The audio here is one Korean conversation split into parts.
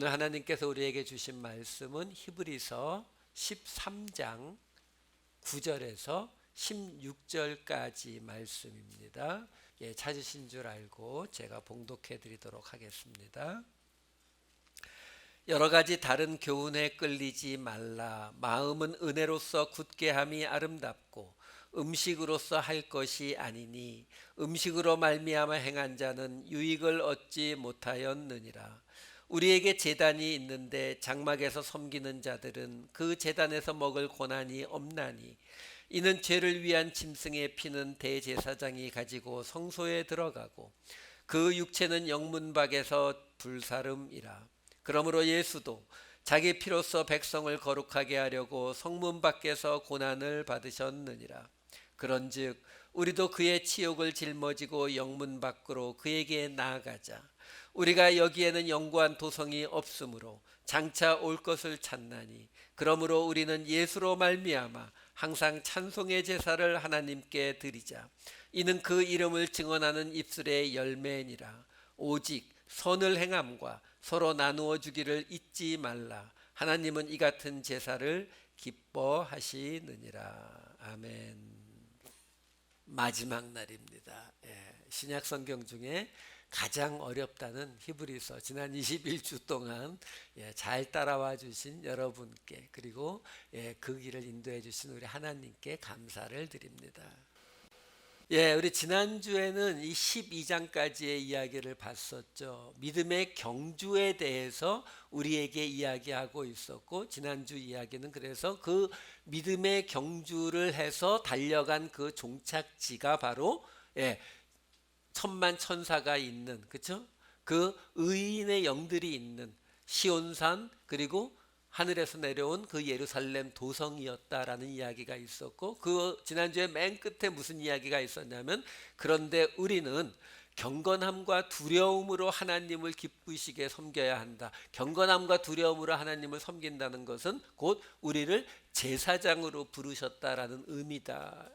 오늘 하나님께서 우리에게 주신 말씀은 히브리서 13장 9절에서 16절까지 말씀입니다. 찾으신 줄 알고 제가 봉독해 드리도록 하겠습니다. 여러 가지 다른 교훈에 끌리지 말라. 마음은 은혜로서 굳게 함이 아름답고 음식으로서 할 것이 아니니 음식으로 말미암아 행한 자는 유익을 얻지 못하였느니라. 우리에게 제단이 있는데 장막에서 섬기는 자들은 그 제단에서 먹을 고난이 없나니 이는 죄를 위한 짐승의 피는 대제사장이 가지고 성소에 들어가고 그 육체는 영문박에서 불사름이라. 그러므로 예수도 자기 피로써 백성을 거룩하게 하려고 성문 밖에서 고난을 받으셨느니라. 그런즉 우리도 그의 치욕을 짊어지고 영문 밖으로 그에게 나아가자. 우리가 여기에는 영구한 도성이 없으므로 장차 올 것을 찾나니 그러므로 우리는 예수로 말미암아 항상 찬송의 제사를 하나님께 드리자. 이는 그 이름을 증언하는 입술의 열매니라. 오직 선을 행함과 서로 나누어 주기를 잊지 말라. 하나님은 이 같은 제사를 기뻐하시느니라. 아멘. 마지막 날입니다. 신약 성경 중에 가장 어렵다는 히브리서 지난 21주 동안 잘 따라와 주신 여러분께 그리고 그 길을 인도해 주신 우리 하나님께 감사를 드립니다. 우리 지난주에는 이 12장까지의 이야기를 봤었죠. 믿음의 경주에 대해서 우리에게 이야기하고 있었고, 지난주 이야기는 그래서 그 믿음의 경주를 해서 달려간 그 종착지가 바로 천만 천사가 있는, 그렇죠? 그 의인의 영들이 있는 시온산, 그리고 하늘에서 내려온 그 예루살렘 도성이었다라는 이야기가 있었고, 그 지난주에 맨 끝에 무슨 이야기가 있었냐면, 그런데 우리는 경건함과 두려움으로 하나님을 기쁘시게 섬겨야 한다. 경건함과 두려움으로 하나님을 섬긴다는 것은 곧 우리를 제사장으로 부르셨다라는 의미다.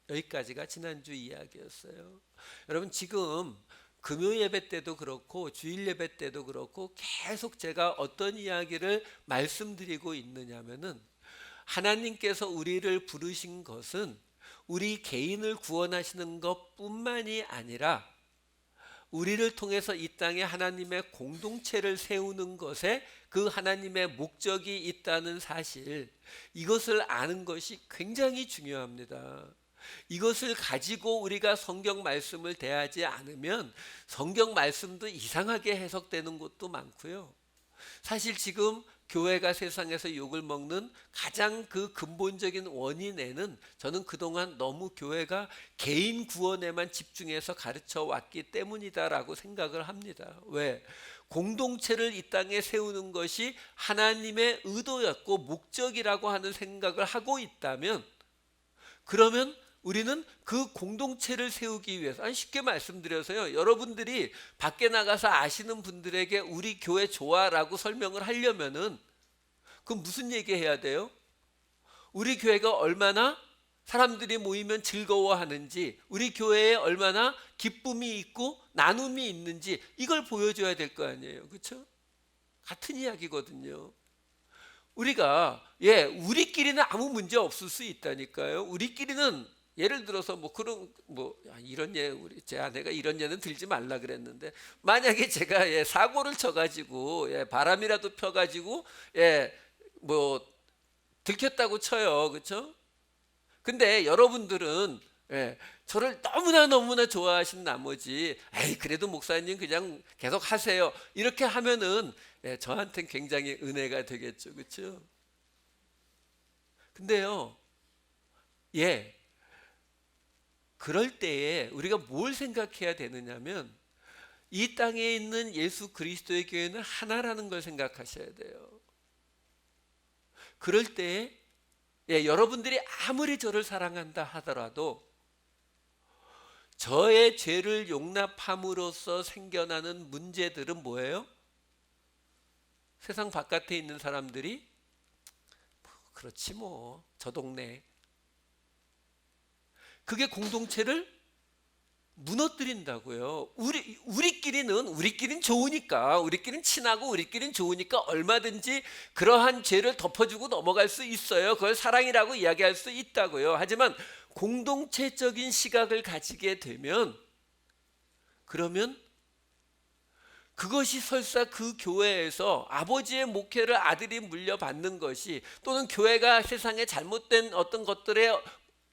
여기까지가 지난주 이야기였어요. 여러분, 지금 금요 예배 때도 그렇고 주일 예배 때도 그렇고 계속 제가 어떤 이야기를 말씀드리고 있느냐면은, 하나님께서 우리를 부르신 것은 우리 개인을 구원하시는 것뿐만이 아니라 우리를 통해서 이 땅에 하나님의 공동체를 세우는 것에 그 하나님의 목적이 있다는 사실, 이것을 아는 것이 굉장히 중요합니다. 이것을 가지고 우리가 성경 말씀을 대하지 않으면 성경 말씀도 이상하게 해석되는 것도 많고요. 사실 지금 교회가 세상에서 욕을 먹는 가장 그 근본적인 원인에는 저는 그동안 너무 교회가 개인 구원에만 집중해서 가르쳐 왔기 때문이다라고 생각을 합니다. 왜? 공동체를 이 땅에 세우는 것이 하나님의 의도였고 목적이라고 하는 생각을 하고 있다면, 그러면 우리는 그 공동체를 세우기 위해서, 쉽게 말씀드려서요, 여러분들이 밖에 나가서 아시는 분들에게 우리 교회 좋아라고 설명을 하려면은 그럼 무슨 얘기 해야 돼요? 우리 교회가 얼마나 사람들이 모이면 즐거워하는지, 우리 교회에 얼마나 기쁨이 있고 나눔이 있는지, 이걸 보여줘야 될 거 아니에요. 그렇죠? 같은 이야기거든요. 우리가 우리끼리는 아무 문제 없을 수 있다니까요. 우리끼리는 예를 들어서 이런 우리 제 아내가 이런 예는 들지 말라 그랬는데, 만약에 제가 사고를 쳐가지고 바람이라도 펴가지고 들켰다고 쳐요, 그렇죠? 근데 여러분들은 저를 너무나 좋아하신 나머지 그래도 목사님 그냥 계속 하세요, 이렇게 하면은 저한테는 굉장히 은혜가 되겠죠, 그렇죠? 근데요, 그럴 때에 우리가 뭘 생각해야 되느냐면, 이 땅에 있는 예수 그리스도의 교회는 하나라는 걸 생각하셔야 돼요. 그럴 때에 여러분들이 아무리 저를 사랑한다 하더라도 저의 죄를 용납함으로써 생겨나는 문제들은 뭐예요? 세상 바깥에 있는 사람들이 그렇지 저 동네, 그게 공동체를 무너뜨린다고요. 우리끼리는 좋으니까, 우리끼리는 친하고 우리끼리는 좋으니까 얼마든지 그러한 죄를 덮어주고 넘어갈 수 있어요. 그걸 사랑이라고 이야기할 수 있다고요. 하지만 공동체적인 시각을 가지게 되면, 그러면 그것이 설사 그 교회에서 아버지의 목회를 아들이 물려받는 것이, 또는 교회가 세상에 잘못된 어떤 것들에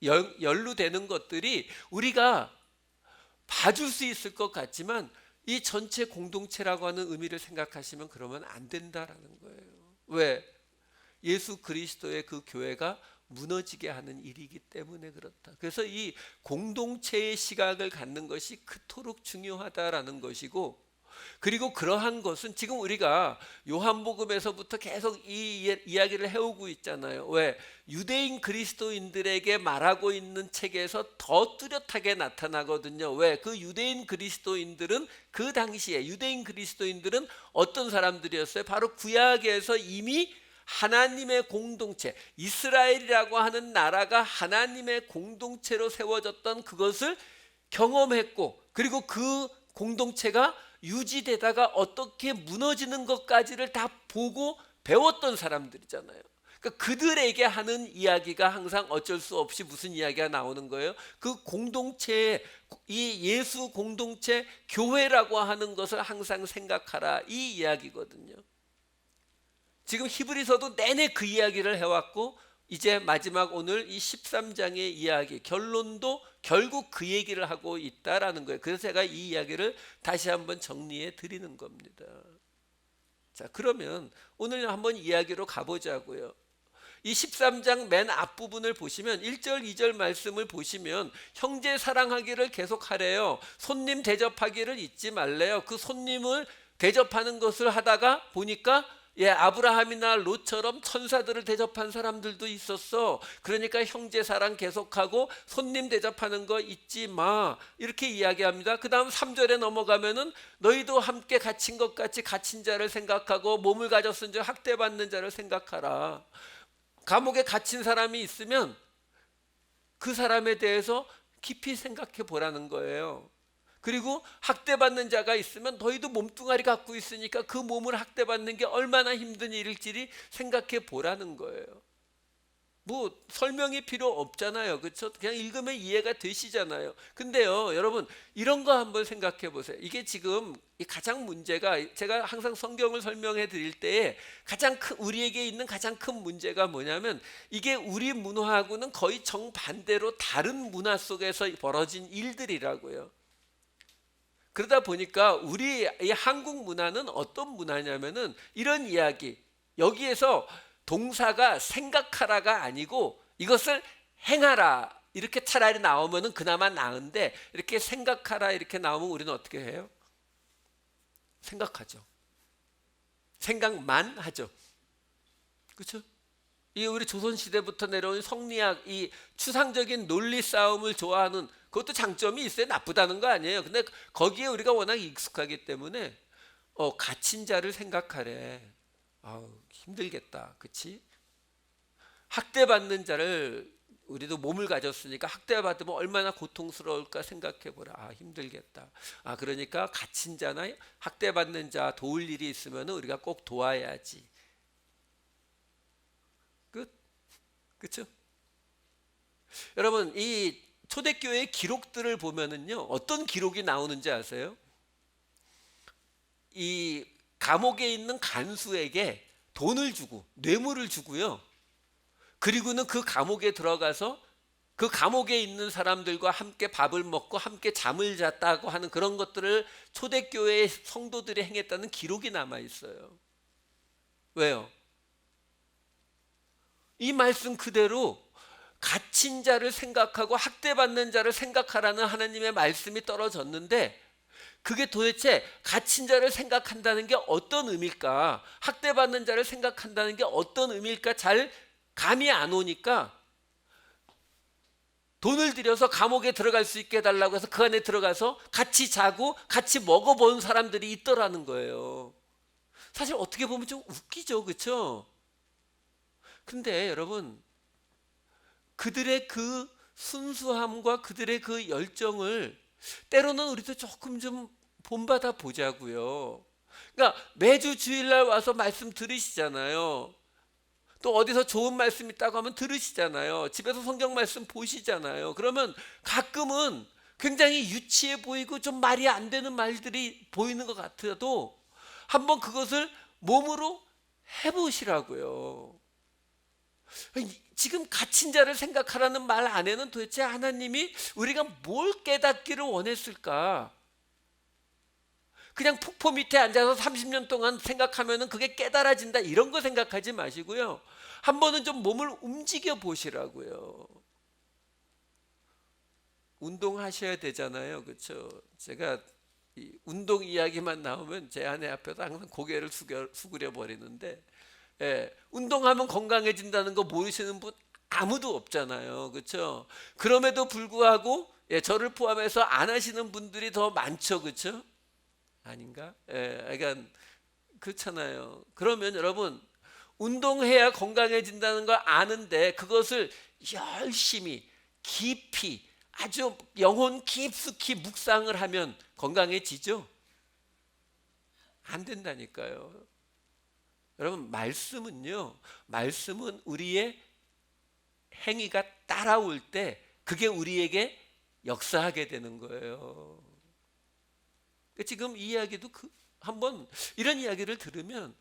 연루되는 것들이 우리가 봐줄 수 있을 것 같지만, 이 전체 공동체라고 하는 의미를 생각하시면 그러면 안 된다라는 거예요. 왜? 예수 그리스도의 그 교회가 무너지게 하는 일이기 때문에 그렇다. 그래서 이 공동체의 시각을 갖는 것이 그토록 중요하다라는 것이고, 그리고 그러한 것은 지금 우리가 요한복음에서부터 계속 이 이야기를 해오고 있잖아요. 왜? 유대인 그리스도인들에게 말하고 있는 책에서 더 뚜렷하게 나타나거든요. 왜? 그 유대인 그리스도인들은, 그 당시에 유대인 그리스도인들은 어떤 사람들이었어요? 바로 구약에서 이미 하나님의 공동체, 이스라엘이라고 하는 나라가 하나님의 공동체로 세워졌던 그것을 경험했고, 그리고 그 공동체가 유지되다가 어떻게 무너지는 것까지를 다 보고 배웠던 사람들이잖아요. 그러니까 그들에게 하는 이야기가 항상 어쩔 수 없이 무슨 이야기가 나오는 거예요? 그 공동체의, 이 예수 공동체 교회라고 하는 것을 항상 생각하라, 이 이야기거든요. 지금 히브리서도 내내 그 이야기를 해왔고, 이제 마지막 오늘 이 13장의 이야기 결론도 결국 그 얘기를 하고 있다라는 거예요. 그래서 제가 이 이야기를 다시 한번 정리해 드리는 겁니다. 자, 그러면 오늘 한번 이야기로 가보자고요. 이 13장 맨 앞부분을 보시면 1절 2절 말씀을 보시면 형제 사랑하기를 계속하래요. 손님 대접하기를 잊지 말래요. 그 손님을 대접하는 것을 하다가 보니까 아브라함이나 롯처럼 천사들을 대접한 사람들도 있었어. 그러니까 형제 사랑 계속하고 손님 대접하는 거 잊지 마, 이렇게 이야기합니다. 그 다음 3절에 넘어가면은 너희도 함께 갇힌 것 같이 갇힌 자를 생각하고 몸을 가졌은 자 학대받는 자를 생각하라. 감옥에 갇힌 사람이 있으면 그 사람에 대해서 깊이 생각해 보라는 거예요. 그리고 학대받는 자가 있으면 너희도 몸뚱아리 갖고 있으니까 그 몸을 학대받는 게 얼마나 힘든 일일지 생각해 보라는 거예요. 뭐 설명이 필요 없잖아요. 그렇죠? 그냥 읽으면 이해가 되시잖아요. 근데요, 여러분, 이런 거 한번 생각해 보세요. 이게 지금 가장 문제가, 제가 항상 성경을 설명해 드릴 때에 가장 큰, 우리에게 있는 가장 큰 문제가 뭐냐면, 이게 우리 문화하고는 거의 정반대로 다른 문화 속에서 벌어진 일들이라고요. 그러다 보니까 우리 이 한국 문화는 어떤 문화냐면은 이런 이야기, 여기에서 동사가 생각하라가 아니고 이것을 행하라 이렇게 차라리 나오면은 그나마 나은데, 이렇게 생각하라 이렇게 나오면 우리는 어떻게 해요? 생각하죠. 생각만 하죠. 그렇죠? 이 우리 조선시대부터 내려온 성리학, 이 추상적인 논리 싸움을 좋아하는, 그것도 장점이 있어요. 나쁘다는 거 아니에요. 근데 거기에 우리가 워낙 익숙하기 때문에 갇힌 자를 생각하래. 아우, 힘들겠다. 그치? 학대받는 자를, 우리도 몸을 가졌으니까 학대받으면 얼마나 고통스러울까 생각해 보라. 아, 힘들겠다. 아, 그러니까 갇힌 자나 학대받는 자 도울 일이 있으면 우리가 꼭 도와야지. 끝. 그렇죠? 여러분, 이 초대교회의 기록들을 보면은요, 어떤 기록이 나오는지 아세요? 이 감옥에 있는 간수에게 돈을 주고 뇌물을 주고요. 그리고는 그 감옥에 들어가서 그 감옥에 있는 사람들과 함께 밥을 먹고 함께 잠을 잤다고 하는 그런 것들을 초대교회의 성도들이 행했다는 기록이 남아 있어요. 왜요? 이 말씀 그대로 갇힌 자를 생각하고 학대받는 자를 생각하라는 하나님의 말씀이 떨어졌는데, 그게 도대체 갇힌 자를 생각한다는 게 어떤 의미일까, 학대받는 자를 생각한다는 게 어떤 의미일까 잘 감이 안 오니까 돈을 들여서 감옥에 들어갈 수 있게 해달라고 해서 그 안에 들어가서 같이 자고 같이 먹어본 사람들이 있더라는 거예요. 사실 어떻게 보면 좀 웃기죠, 그렇죠? 근데 여러분, 그들의 그 순수함과 그들의 그 열정을 때로는 우리도 조금 좀 본받아 보자고요. 그러니까 매주 주일날 와서 말씀 들으시잖아요. 또 어디서 좋은 말씀 있다고 하면 들으시잖아요. 집에서 성경 말씀 보시잖아요. 그러면 가끔은 굉장히 유치해 보이고 좀 말이 안 되는 말들이 보이는 것 같아도 한번 그것을 몸으로 해보시라고요. 지금 갇힌 자를 생각하라는 말 안에는 도대체 하나님이 우리가 뭘 깨닫기를 원했을까? 그냥 폭포 밑에 앉아서 30년 동안 생각하면 그게 깨달아진다 이런 거 생각하지 마시고요. 한 번은 좀 몸을 움직여 보시라고요. 운동하셔야 되잖아요. 그렇죠? 제가 이 운동 이야기만 나오면 제 아내 앞에서 항상 고개를 숙으려 버리는데, 운동하면 건강해진다는 거 모르시는 분 아무도 없잖아요. 그렇죠? 그럼에도 불구하고 저를 포함해서 안 하시는 분들이 더 많죠. 그렇죠? 아닌가? 그러니까 그렇잖아요. 그러면 여러분 운동해야 건강해진다는 걸 아는데 그것을 열심히 깊이 아주 영혼 깊숙이 묵상을 하면 건강해지죠? 안 된다니까요. 여러분 말씀은 우리의 행위가 따라올 때 그게 우리에게 역사하게 되는 거예요. 지금 이 이야기도 한번 이런 이야기를 들으면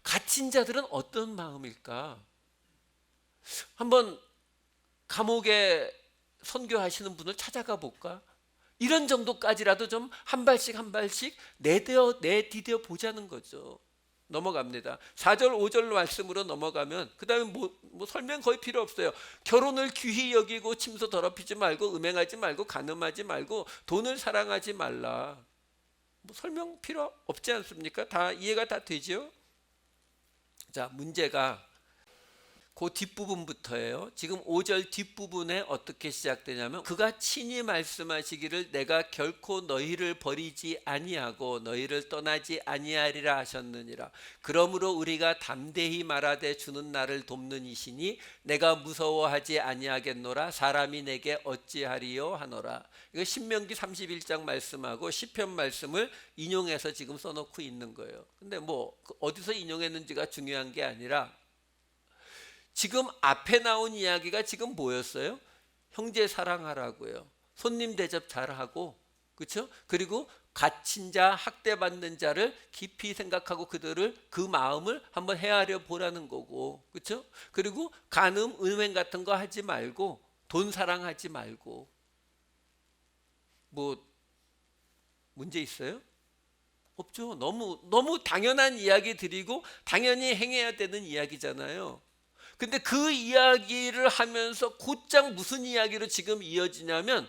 갇힌 자들은 어떤 마음일까? 한번 감옥에 선교하시는 분을 찾아가 볼까? 이런 정도까지라도 좀 한 발씩 한 발씩 내디뎌 보자는 거죠. 넘어갑니다. 4절 5절 말씀으로 넘어가면 그 다음에 뭐 설명 거의 필요 없어요. 결혼을 귀히 여기고 침소 더럽히지 말고 음행하지 말고 간음하지 말고 돈을 사랑하지 말라. 뭐 설명 필요 없지 않습니까? 다 이해가 다 되죠? 자, 문제가 그 뒷부분부터예요. 지금 5절 뒷부분에 어떻게 시작되냐면 그가 친히 말씀하시기를 내가 결코 너희를 버리지 아니하고 너희를 떠나지 아니하리라 하셨느니라. 그러므로 우리가 담대히 말하되 주는 나를 돕는 이시니 내가 무서워하지 아니하겠노라. 사람이 내게 어찌하리요 하노라. 이거 신명기 31장 말씀하고 시편 말씀을 인용해서 지금 써놓고 있는 거예요. 근데 뭐 어디서 인용했는지가 중요한 게 아니라 지금 앞에 나온 이야기가 지금 뭐였어요? 형제 사랑하라고요. 손님 대접 잘하고, 그렇죠? 그리고 갇힌 자, 학대받는 자를 깊이 생각하고 그 마음을 한번 헤아려 보라는 거고, 그렇죠? 그리고 간음, 음행 같은 거 하지 말고 돈 사랑하지 말고. 뭐 문제 있어요? 없죠. 너무 당연한 이야기 드리고 당연히 행해야 되는 이야기잖아요. 근데 그 이야기를 하면서 곧장 무슨 이야기로 지금 이어지냐면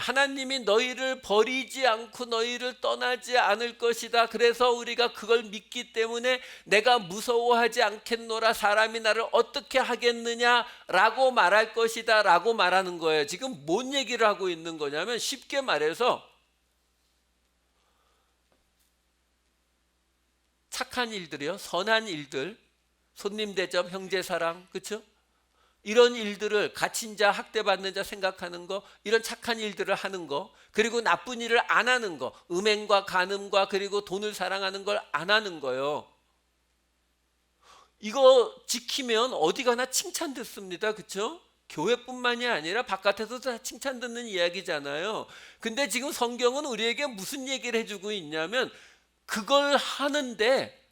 하나님이 너희를 버리지 않고 너희를 떠나지 않을 것이다. 그래서 우리가 그걸 믿기 때문에 내가 무서워하지 않겠노라. 사람이 나를 어떻게 하겠느냐라고 말할 것이다 라고 말하는 거예요. 지금 뭔 얘기를 하고 있는 거냐면 쉽게 말해서 착한 일들이요, 선한 일들, 손님 대접, 형제 사랑, 그렇죠? 이런 일들을 갇힌 자, 학대받는 자 생각하는 거, 이런 착한 일들을 하는 거, 그리고 나쁜 일을 안 하는 거, 음행과 간음과 그리고 돈을 사랑하는 걸 안 하는 거요. 이거 지키면 어디 가나 칭찬 듣습니다. 그렇죠? 교회뿐만이 아니라 바깥에서도 다 칭찬 듣는 이야기잖아요. 근데 지금 성경은 우리에게 무슨 얘기를 해주고 있냐면 그걸 하는데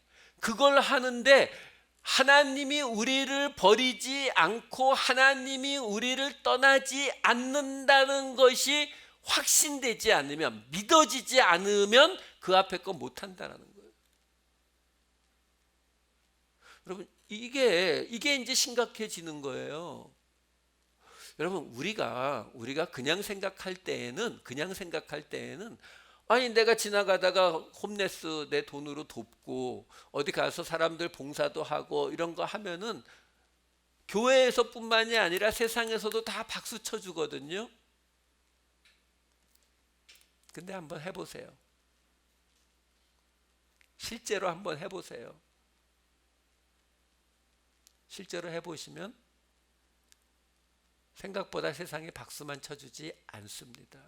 하나님이 우리를 버리지 않고 하나님이 우리를 떠나지 않는다는 것이 확신되지 않으면, 믿어지지 않으면 그 앞에 거 못한다는 거예요. 여러분 이게 이제 심각해지는 거예요. 여러분 우리가 그냥 생각할 때에는 아니 내가 지나가다가 홈레스 내 돈으로 돕고 어디 가서 사람들 봉사도 하고 이런 거 하면은 교회에서뿐만이 아니라 세상에서도 다 박수 쳐주거든요. 근데 한번 해보세요. 실제로 한번 해보세요. 실제로 해보시면 생각보다 세상이 박수만 쳐주지 않습니다.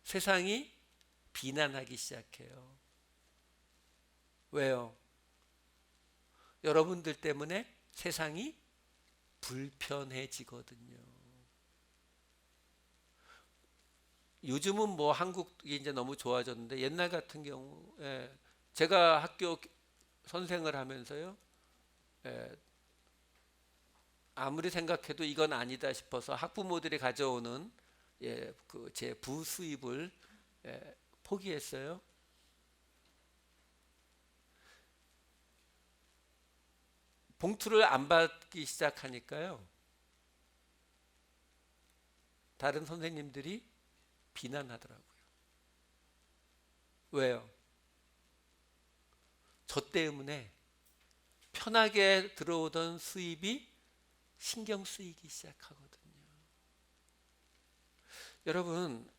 세상이 비난하기 시작해요. 왜요? 여러분들 때문에 세상이 불편해지거든요. 요즘은 뭐 한국이 이제 너무 좋아졌는데 옛날 같은 경우에 제가 학교 선생을 하면서요, 아무리 생각해도 이건 아니다 싶어서 학부모들이 가져오는 그 제 부수입을 포기했어요. 봉투를 안 받기 시작하니까요, 다른 선생님들이 비난하더라고요. 왜요? 저 때문에 편하게 들어오던 수입이 신경 쓰이기 시작하거든요. 여러분,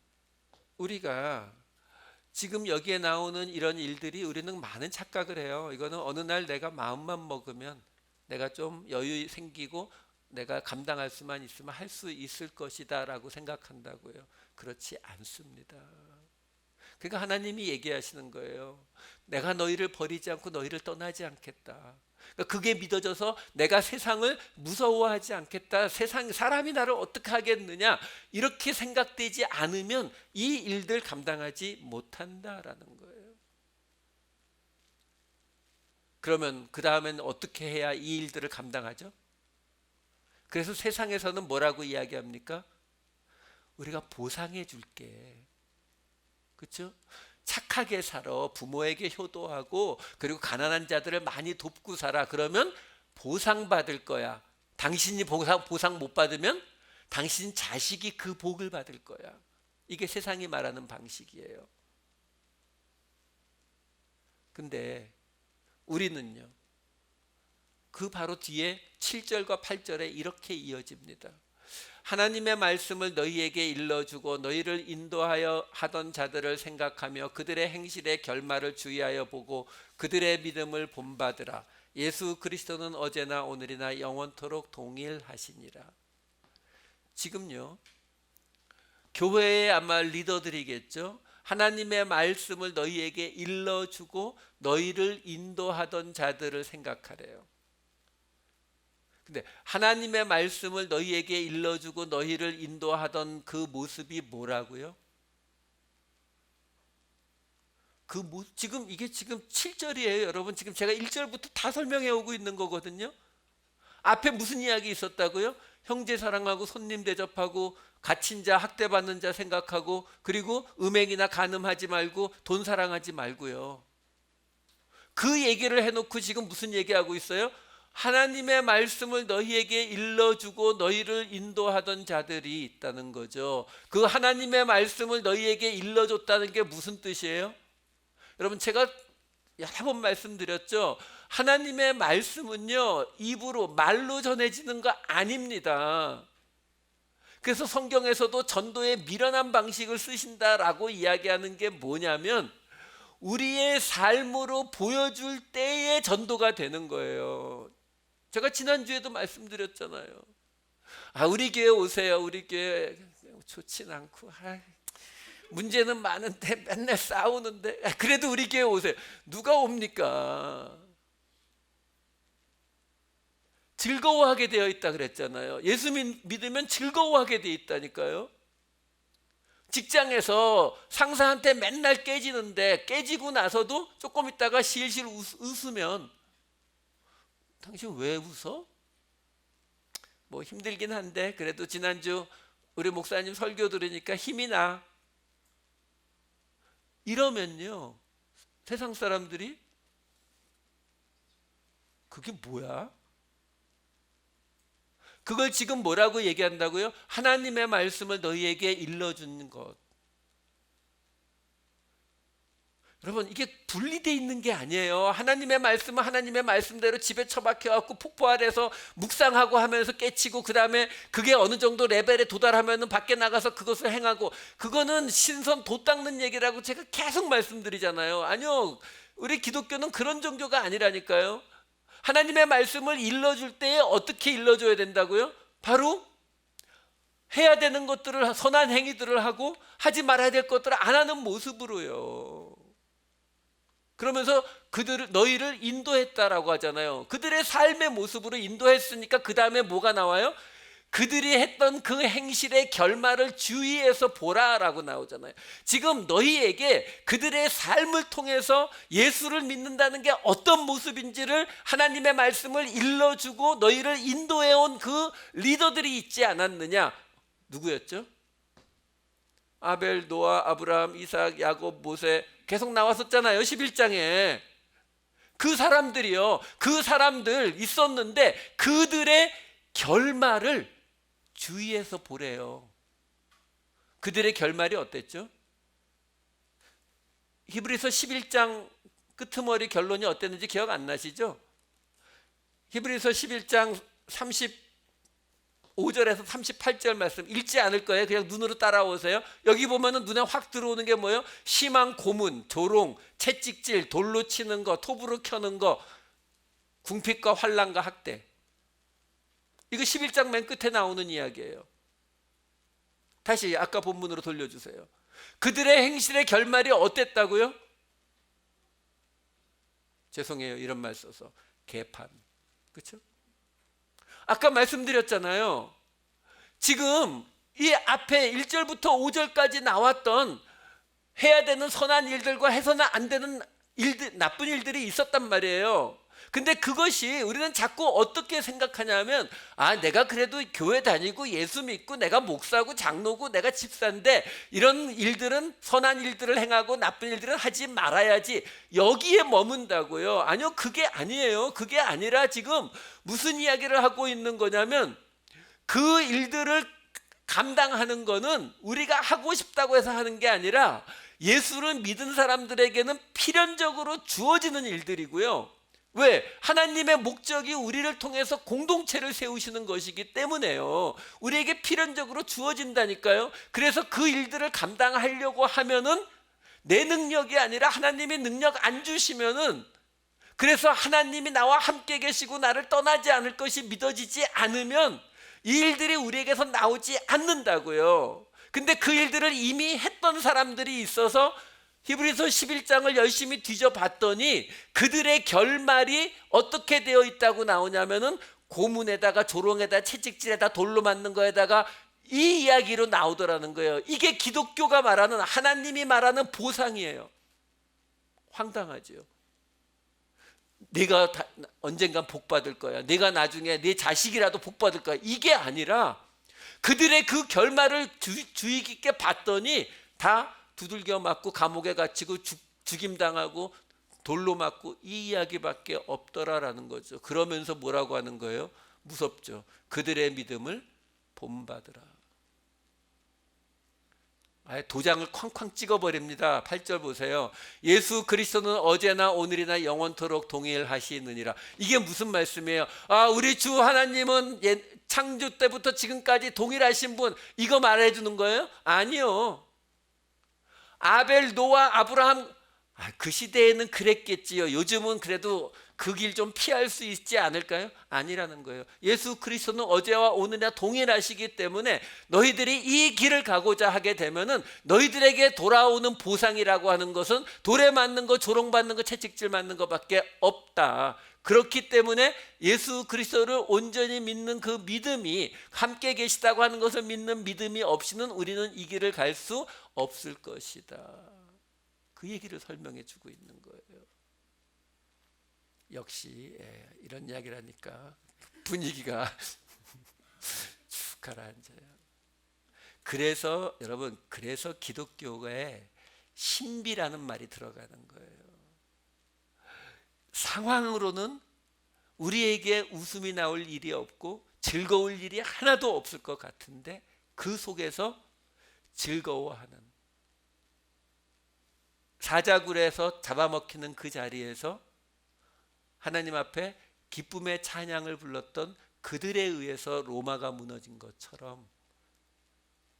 우리가 지금 여기에 나오는 이런 일들이 우리는 많은 착각을 해요. 이거는 어느 날 내가 마음만 먹으면 내가 좀 여유 생기고 내가 감당할 수만 있으면 할 수 있을 것이다 라고 생각한다고요. 그렇지 않습니다. 그러니까 하나님이 얘기하시는 거예요. 내가 너희를 버리지 않고 너희를 떠나지 않겠다. 그러니까 그게 믿어져서 내가 세상을 무서워하지 않겠다. 사람이 나를 어떻게 하겠느냐, 이렇게 생각되지 않으면 이 일들 감당하지 못한다라는 거예요. 그러면 그 다음엔 어떻게 해야 이 일들을 감당하죠? 그래서 세상에서는 뭐라고 이야기합니까? 우리가 보상해 줄게. 그렇죠? 착하게 살아. 부모에게 효도하고 그리고 가난한 자들을 많이 돕고 살아. 그러면 보상받을 거야. 당신이 보상 못 받으면 당신 자식이 그 복을 받을 거야. 이게 세상이 말하는 방식이에요. 근데 우리는요, 그 바로 뒤에 7절과 8절에 이렇게 이어집니다. 하나님의 말씀을 너희에게 일러주고 너희를 인도하여 하던 자들을 생각하며 그들의 행실의 결말을 주의하여 보고 그들의 믿음을 본받으라. 예수 그리스도는 어제나 오늘이나 영원토록 동일하시니라. 지금요, 교회의 아마 리더들이겠죠. 하나님의 말씀을 너희에게 일러주고 너희를 인도하던 자들을 생각하래요. 근데 하나님의 말씀을 너희에게 일러주고 너희를 인도하던 그 모습이 뭐라고요? 지금 이게 지금 7절이에요. 여러분, 지금 제가 1절부터 다 설명해 오고 있는 거거든요. 앞에 무슨 이야기 있었다고요? 형제 사랑하고 손님 대접하고 갇힌 자 학대받는 자 생각하고 그리고 음행이나 간음하지 말고 돈 사랑하지 말고요. 그 얘기를 해놓고 지금 무슨 얘기하고 있어요? 하나님의 말씀을 너희에게 일러주고 너희를 인도하던 자들이 있다는 거죠. 그 하나님의 말씀을 너희에게 일러줬다는 게 무슨 뜻이에요? 여러분, 제가 여러 번 말씀드렸죠. 하나님의 말씀은요, 입으로 말로 전해지는 거 아닙니다. 그래서 성경에서도 전도의 미련한 방식을 쓰신다라고 이야기하는 게 뭐냐면 우리의 삶으로 보여줄 때에 전도가 되는 거예요. 제가 지난주에도 말씀드렸잖아요. 우리 교회 오세요. 우리 교회 좋진 않고 문제는 많은데 맨날 싸우는데 그래도 우리 교회 오세요. 누가 옵니까? 즐거워하게 되어 있다 그랬잖아요. 예수 믿으면 즐거워하게 되어 있다니까요. 직장에서 상사한테 맨날 깨지는데 깨지고 나서도 조금 있다가 실실 웃으면 당신 왜 웃어? 뭐 힘들긴 한데 그래도 지난주 우리 목사님 설교 들으니까 힘이 나. 이러면요, 세상 사람들이 그게 뭐야? 그걸 지금 뭐라고 얘기한다고요? 하나님의 말씀을 너희에게 일러주는 것. 여러분, 이게 분리되어 있는 게 아니에요. 하나님의 말씀은 하나님의 말씀대로 집에 처박혀갖고 폭포 아래서 묵상하고 하면서 깨치고 그 다음에 그게 어느 정도 레벨에 도달하면 밖에 나가서 그것을 행하고, 그거는 신선 도 닦는 얘기라고 제가 계속 말씀드리잖아요. 아니요, 우리 기독교는 그런 종교가 아니라니까요. 하나님의 말씀을 일러줄 때에 어떻게 일러줘야 된다고요? 바로 해야 되는 것들을, 선한 행위들을 하고 하지 말아야 될 것들을 안 하는 모습으로요. 그러면서 너희를 인도했다라고 하잖아요. 그들의 삶의 모습으로 인도했으니까 그 다음에 뭐가 나와요? 그들이 했던 그 행실의 결말을 주의해서 보라라고 나오잖아요. 지금 너희에게 그들의 삶을 통해서 예수를 믿는다는 게 어떤 모습인지를 하나님의 말씀을 일러주고 너희를 인도해온 그 리더들이 있지 않았느냐? 누구였죠? 아벨, 노아, 아브라함, 이삭, 야곱, 모세 계속 나왔었잖아요. 11장에. 그 사람들이요. 그 사람들 있었는데 그들의 결말을 주의해서 보래요. 그들의 결말이 어땠죠? 히브리서 11장 끄트머리 결론이 어땠는지 기억 안 나시죠? 히브리서 11장 35절에서 38절 말씀 읽지 않을 거예요. 그냥 눈으로 따라오세요. 여기 보면은 눈에 확 들어오는 게 뭐예요? 심한 고문, 조롱, 채찍질, 돌로 치는 거, 톱으로 켜는 거, 궁핍과 환난과 학대. 이거 11장 맨 끝에 나오는 이야기예요. 다시 아까 본문으로 돌려주세요. 그들의 행실의 결말이 어땠다고요? 죄송해요, 이런 말 써서. 개판. 그렇죠? 아까 말씀드렸잖아요. 지금 이 앞에 1절부터 5절까지 나왔던 해야 되는 선한 일들과 해서는 안 되는 일들, 나쁜 일들이 있었단 말이에요. 근데 그것이 우리는 자꾸 어떻게 생각하냐면, 내가 그래도 교회 다니고 예수 믿고 내가 목사고 장로고 내가 집사인데 이런 일들은, 선한 일들을 행하고 나쁜 일들은 하지 말아야지, 여기에 머문다고요. 아니요, 그게 아니에요. 그게 아니라 지금 무슨 이야기를 하고 있는 거냐면, 그 일들을 감당하는 거는 우리가 하고 싶다고 해서 하는 게 아니라 예수를 믿은 사람들에게는 필연적으로 주어지는 일들이고요. 왜? 하나님의 목적이 우리를 통해서 공동체를 세우시는 것이기 때문에요. 우리에게 필연적으로 주어진다니까요. 그래서 그 일들을 감당하려고 하면은 내 능력이 아니라 하나님이 능력 안 주시면은, 그래서 하나님이 나와 함께 계시고 나를 떠나지 않을 것이 믿어지지 않으면 이 일들이 우리에게서 나오지 않는다고요. 근데 그 일들을 이미 했던 사람들이 있어서 히브리서 11장을 열심히 뒤져봤더니 그들의 결말이 어떻게 되어 있다고 나오냐면은 고문에다가 조롱에다 채찍질에다 돌로 맞는 거에다가 이 이야기로 나오더라는 거예요. 이게 기독교가 말하는, 하나님이 말하는 보상이에요. 황당하죠. 네가 언젠간 복 받을 거야. 네가 나중에 네 자식이라도 복 받을 거야. 이게 아니라 그들의 그 결말을 주의 깊게 봤더니 다 두들겨 맞고 감옥에 갇히고 죽임당하고 돌로 맞고 이 이야기밖에 없더라라는 거죠. 그러면서 뭐라고 하는 거예요? 무섭죠. 그들의 믿음을 본받으라. 도장을 쾅쾅 찍어버립니다. 8절 보세요. 예수 그리스도는 어제나 오늘이나 영원토록 동일하시느니라. 이게 무슨 말씀이에요? 우리 주 하나님은 창조 때부터 지금까지 동일하신 분, 이거 말해주는 거예요? 아니요. 아벨, 노아, 아브라함, 그 시대에는 그랬겠지요. 요즘은 그래도 그 길 좀 피할 수 있지 않을까요? 아니라는 거예요. 예수 그리스도는 어제와 오늘이나 동일하시기 때문에 너희들이 이 길을 가고자 하게 되면은 너희들에게 돌아오는 보상이라고 하는 것은 돌에 맞는 거, 조롱받는 거, 채찍질 맞는 것밖에 없다. 그렇기 때문에 예수 그리스도를 온전히 믿는 그 믿음이, 함께 계시다고 하는 것을 믿는 믿음이 없이는 우리는 이 길을 갈 수 없을 것이다. 그 얘기를 설명해 주고 있는 거예요. 역시 이런 이야기를 하니까 분위기가 쭉 가라앉아요. 그래서 여러분, 그래서 기독교에 신비라는 말이 들어가는 거예요. 상황으로는 우리에게 웃음이 나올 일이 없고 즐거울 일이 하나도 없을 것 같은데 그 속에서 즐거워하는, 사자굴에서 잡아먹히는 그 자리에서 하나님 앞에 기쁨의 찬양을 불렀던 그들에 의해서 로마가 무너진 것처럼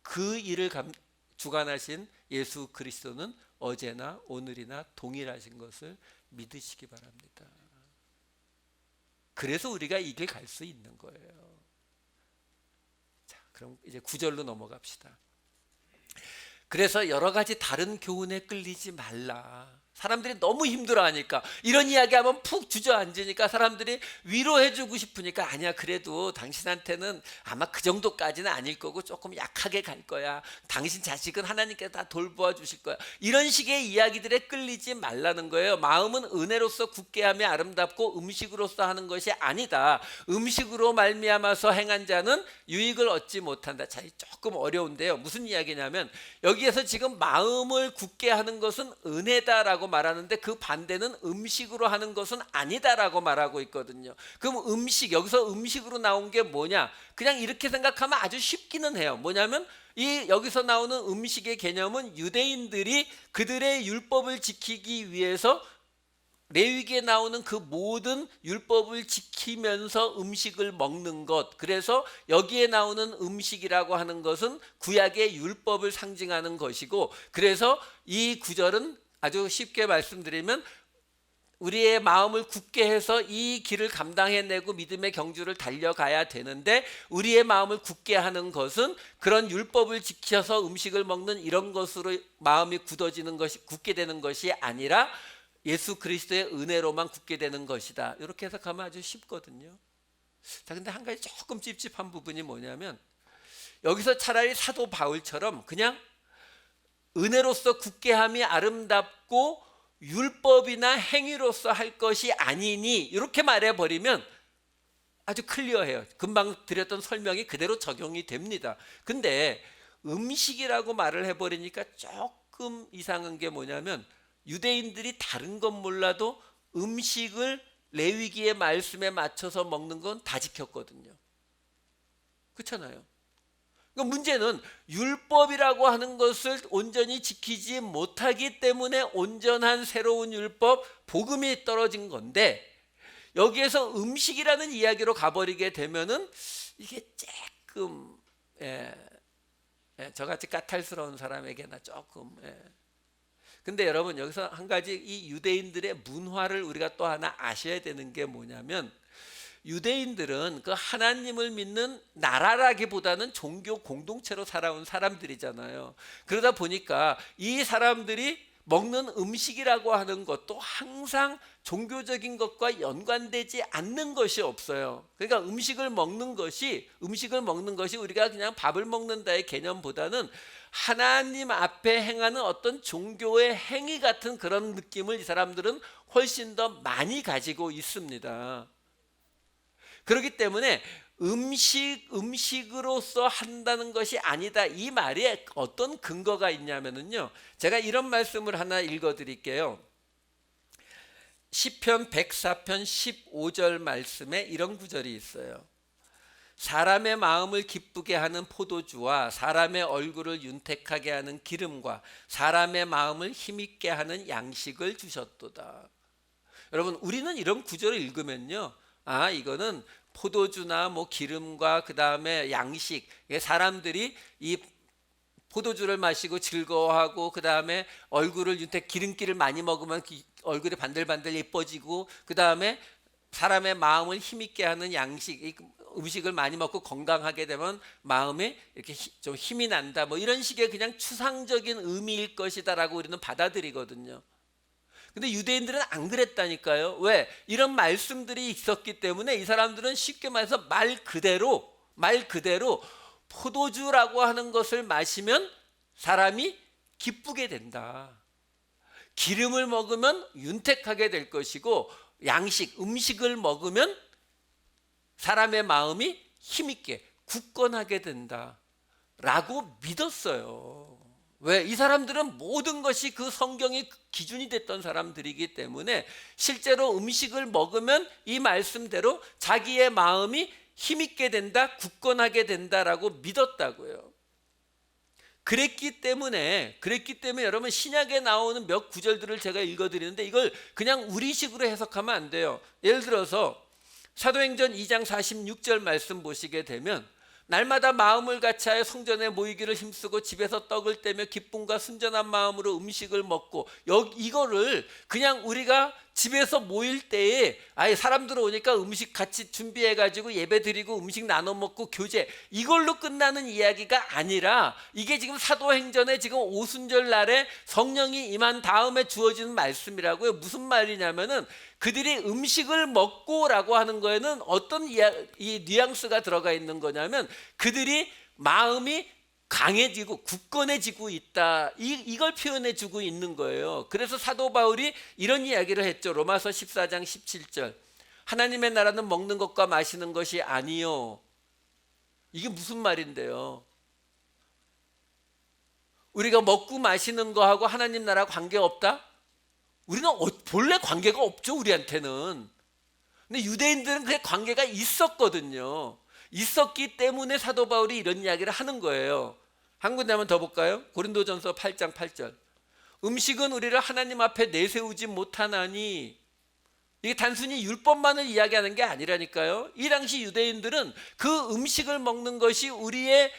그 일을 주관하신 예수 그리스도는 어제나 오늘이나 동일하신 것을 믿으시기 바랍니다. 그래서 우리가 이 길 갈 수 있는 거예요. 자, 그럼 이제 9절로 넘어갑시다. 그래서 여러 가지 다른 교훈에 끌리지 말라. 사람들이 너무 힘들어하니까, 이런 이야기하면 푹 주저앉으니까 사람들이 위로해주고 싶으니까, 아니야, 그래도 당신한테는 아마 그 정도까지는 아닐 거고 조금 약하게 갈 거야. 당신 자식은 하나님께서 다 돌보아 주실 거야. 이런 식의 이야기들에 끌리지 말라는 거예요. 마음은 은혜로서 굳게 하며 아름답고 음식으로서 하는 것이 아니다. 음식으로 말미암아서 행한 자는 유익을 얻지 못한다. 자, 조금 어려운데요. 무슨 이야기냐면, 여기에서 지금 마음을 굳게 하는 것은 은혜다라고 말하는데, 그 반대는 음식으로 하는 것은 아니다라고 말하고 있거든요. 그럼 음식, 여기서 음식으로 나온 게 뭐냐? 그냥 이렇게 생각하면 아주 쉽기는 해요. 뭐냐면 이 여기서 나오는 음식의 개념은 유대인들이 그들의 율법을 지키기 위해서 레위기에 나오는 그 모든 율법을 지키면서 음식을 먹는 것, 그래서 여기에 나오는 음식이라고 하는 것은 구약의 율법을 상징하는 것이고, 그래서 이 구절은 아주 쉽게 말씀드리면, 우리의 마음을 굳게 해서 이 길을 감당해내고 믿음의 경주를 달려가야 되는데, 우리의 마음을 굳게 하는 것은 그런 율법을 지켜서 음식을 먹는 이런 것으로 마음이 굳어지는 것이, 굳게 되는 것이 아니라 예수 그리스도의 은혜로만 굳게 되는 것이다. 이렇게 해석하면 아주 쉽거든요. 자, 근데 한 가지 조금 찝찝한 부분이 뭐냐면, 여기서 차라리 사도 바울처럼 그냥 은혜로서 굳게 함이 아름답고 율법이나 행위로서 할 것이 아니니, 이렇게 말해버리면 아주 클리어해요. 금방 드렸던 설명이 그대로 적용이 됩니다. 근데 음식이라고 말을 해버리니까 조금 이상한 게 뭐냐면, 유대인들이 다른 건 몰라도 음식을 레위기의 말씀에 맞춰서 먹는 건 다 지켰거든요. 그렇잖아요. 그러니까 문제는 율법이라고 하는 것을 온전히 지키지 못하기 때문에 온전한 새로운 율법, 복음이 떨어진 건데, 여기에서 음식이라는 이야기로 가버리게 되면은 이게 조금 저같이 까탈스러운 사람에게나 조금 근데 여러분, 여기서 한 가지 이 유대인들의 문화를 우리가 또 하나 아셔야 되는 게 뭐냐면, 유대인들은 그 하나님을 믿는 나라라기보다는 종교 공동체로 살아온 사람들이잖아요. 그러다 보니까 이 사람들이 먹는 음식이라고 하는 것도 항상 종교적인 것과 연관되지 않는 것이 없어요. 그러니까 음식을 먹는 것이 우리가 그냥 밥을 먹는다의 개념보다는 하나님 앞에 행하는 어떤 종교의 행위 같은 그런 느낌을 이 사람들은 훨씬 더 많이 가지고 있습니다. 그렇기 때문에 음식으로서 한다는 것이 아니다, 이 말에 어떤 근거가 있냐면요, 제가 이런 말씀을 하나 읽어드릴게요. 시편 104편 15절 말씀에 이런 구절이 있어요. 사람의 마음을 기쁘게 하는 포도주와 사람의 얼굴을 윤택하게 하는 기름과 사람의 마음을 힘있게 하는 양식을 주셨도다. 여러분, 우리는 이런 구절을 읽으면요, 아, 이거는 포도주나 뭐 기름과 그 다음에 양식, 사람들이 이 포도주를 마시고 즐거워하고, 그 다음에 얼굴을 기름기를 많이 먹으면 얼굴이 반들반들 예뻐지고, 그 다음에 사람의 마음을 힘있게 하는 양식, 음식을 많이 먹고 건강하게 되면 마음에 이렇게 좀 힘이 난다, 뭐 이런 식의 그냥 추상적인 의미일 것이다라고 우리는 받아들이거든요. 근데 유대인들은 안 그랬다니까요. 왜? 이런 말씀들이 있었기 때문에 이 사람들은 쉽게 말해서 말 그대로 포도주라고 하는 것을 마시면 사람이 기쁘게 된다. 기름을 먹으면 윤택하게 될 것이고, 음식을 먹으면 사람의 마음이 힘있게 굳건하게 된다라고 믿었어요. 왜? 이 사람들은 모든 것이 그 성경이 기준이 됐던 사람들이기 때문에 실제로 음식을 먹으면 이 말씀대로 자기의 마음이 힘있게 된다, 굳건하게 된다라고 믿었다고요. 그랬기 때문에 여러분, 신약에 나오는 몇 구절들을 제가 읽어드리는데 이걸 그냥 우리식으로 해석하면 안 돼요. 예를 들어서 사도행전 2장 46절 말씀 보시게 되면, 날마다 마음을 같이하여 성전에 모이기를 힘쓰고 집에서 떡을 떼며 기쁨과 순전한 마음으로 음식을 먹고, 이거를 그냥 우리가 집에서 모일 때에 아예 사람들 오니까 음식 같이 준비해 가지고 예배 드리고 음식 나눠 먹고 교제, 이걸로 끝나는 이야기가 아니라, 이게 지금 사도행전에 지금 오순절 날에 성령이 임한 다음에 주어지는 말씀이라고요. 무슨 말이냐면은 그들이 음식을 먹고라고 하는 거에는 어떤 이 뉘앙스가 들어가 있는 거냐면, 그들이 마음이 강해지고 굳건해지고 있다, 이걸 표현해 주고 있는 거예요. 그래서 사도 바울이 이런 이야기를 했죠. 로마서 14장 17절, 하나님의 나라는 먹는 것과 마시는 것이 아니요. 이게 무슨 말인데요? 우리가 먹고 마시는 거하고 하나님 나라 관계없다? 우리는 본래 관계가 없죠, 우리한테는. 근데 유대인들은 그 관계가 있었거든요. 있었기 때문에 사도 바울이 이런 이야기를 하는 거예요. 한 군데 한번 더 볼까요? 고린도전서 8장 8절, 음식은 우리를 하나님 앞에 내세우지 못하나니. 이게 단순히 율법만을 이야기하는 게 아니라니까요. 이 당시 유대인들은 그 음식을 먹는 것이 우리의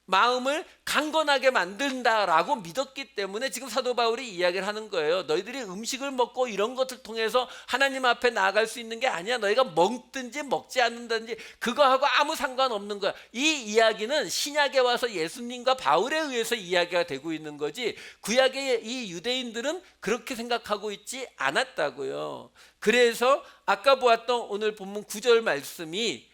마음을 강건하게 만든다라고 믿었기 때문에 지금 사도 바울이 이야기를 하는 거예요. 너희들이 음식을 먹고 이런 것을 통해서 하나님 앞에 나아갈 수 있는 게 아니야. 너희가 먹든지 먹지 않는다든지 그거하고 아무 상관없는 거야. 이 이야기는 신약에 와서 예수님과 바울에 의해서 이야기가 되고 있는 거지, 구약의 이 유대인들은 그렇게 생각하고 있지 않았다고요. 그래서 아까 보았던 오늘 본문 9절 말씀이,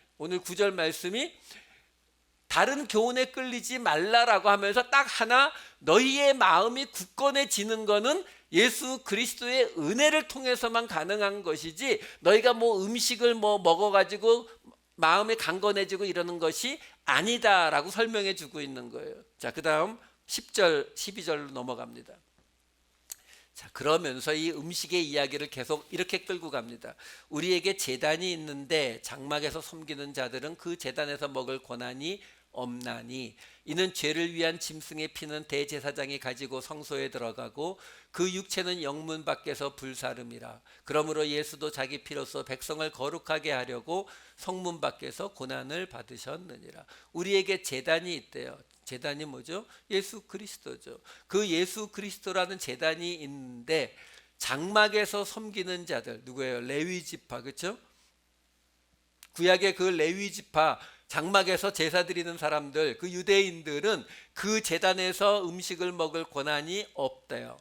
다른 교훈에 끌리지 말라라고 하면서 딱 하나, 너희의 마음이 굳건해지는 거는 예수 그리스도의 은혜를 통해서만 가능한 것이지, 너희가 뭐 음식을 먹어가지고 마음이 강건해지고 이러는 것이 아니다라고 설명해 주고 있는 거예요. 자, 그 다음 10절 12절로 넘어갑니다. 자, 그러면서 이 음식의 이야기를 계속 이렇게 끌고 갑니다. 우리에게 제단이 있는데 장막에서 섬기는 자들은 그 제단에서 먹을 권한이 없나니, 이는 죄를 위한 짐승의 피는 대제사장이 가지고 성소에 들어가고 그 육체는 영문 밖에서 불사름이라. 그러므로 예수도 자기 피로써 백성을 거룩하게 하려고 성문 밖에서 고난을 받으셨느니라. 우리에게 제단이 있대요. 제단이 뭐죠? 예수 그리스도죠. 그 예수 그리스도라는 제단이 있는데, 장막에서 섬기는 자들 누구예요? 레위 지파, 그렇죠? 구약의 그 레위 지파, 장막에서 제사 드리는 사람들, 그 유대인들은 그 제단에서 음식을 먹을 권한이 없대요.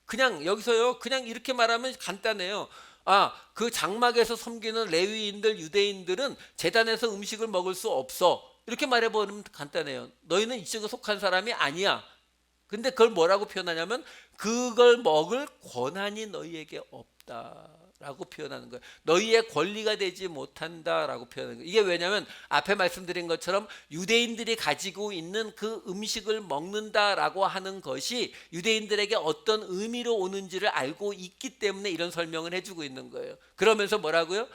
그냥 여기서요, 그냥 이렇게 말하면 간단해요. 그 장막에서 섬기는 레위인들, 유대인들은 제단에서 음식을 먹을 수 없어, 이렇게 말해버리면 간단해요. 너희는 이쪽에 속한 사람이 아니야. 근데 그걸 뭐라고 표현하냐면, 그걸 먹을 권한이 너희에게 없다라고 표현하는 거예요. 너희의 권리가 되지 못한다라고 표현하는 거예요. 이게 왜냐하면 앞에 말씀드린 것처럼 유대인들이 가지고 있는 그 음식을 먹는다라고 하는 것이 유대인들에게 어떤 의미로 오는지를 알고 있기 때문에 이런 설명을 해주고 있는 거예요. 그러면서 뭐라고요?